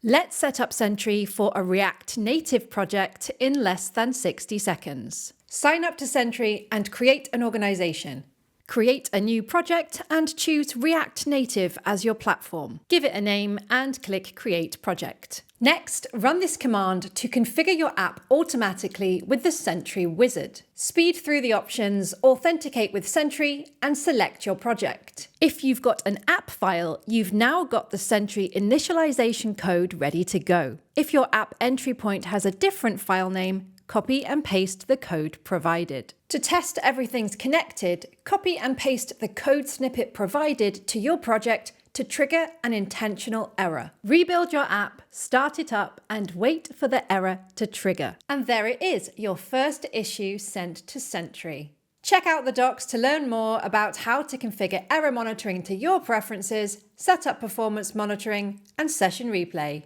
Let's set up Sentry for a React Native project in less than 60 seconds. Sign up to Sentry and create an organization. Create a new project and choose React Native as your platform. Give it a name and click Create Project. Next, run this command to configure your app automatically with the Sentry wizard. Speed through the options, authenticate with Sentry, and select your project. If you've got an app file, you've now got the Sentry initialization code ready to go. If your app entry point has a different file name, copy and paste the code provided. To test everything's connected, copy and paste the code snippet provided to your project to trigger an intentional error. Rebuild your app, start it up, and wait for the error to trigger. And there it is, your first issue sent to Sentry. Check out the docs to learn more about how to configure error monitoring to your preferences, set up performance monitoring, and session replay.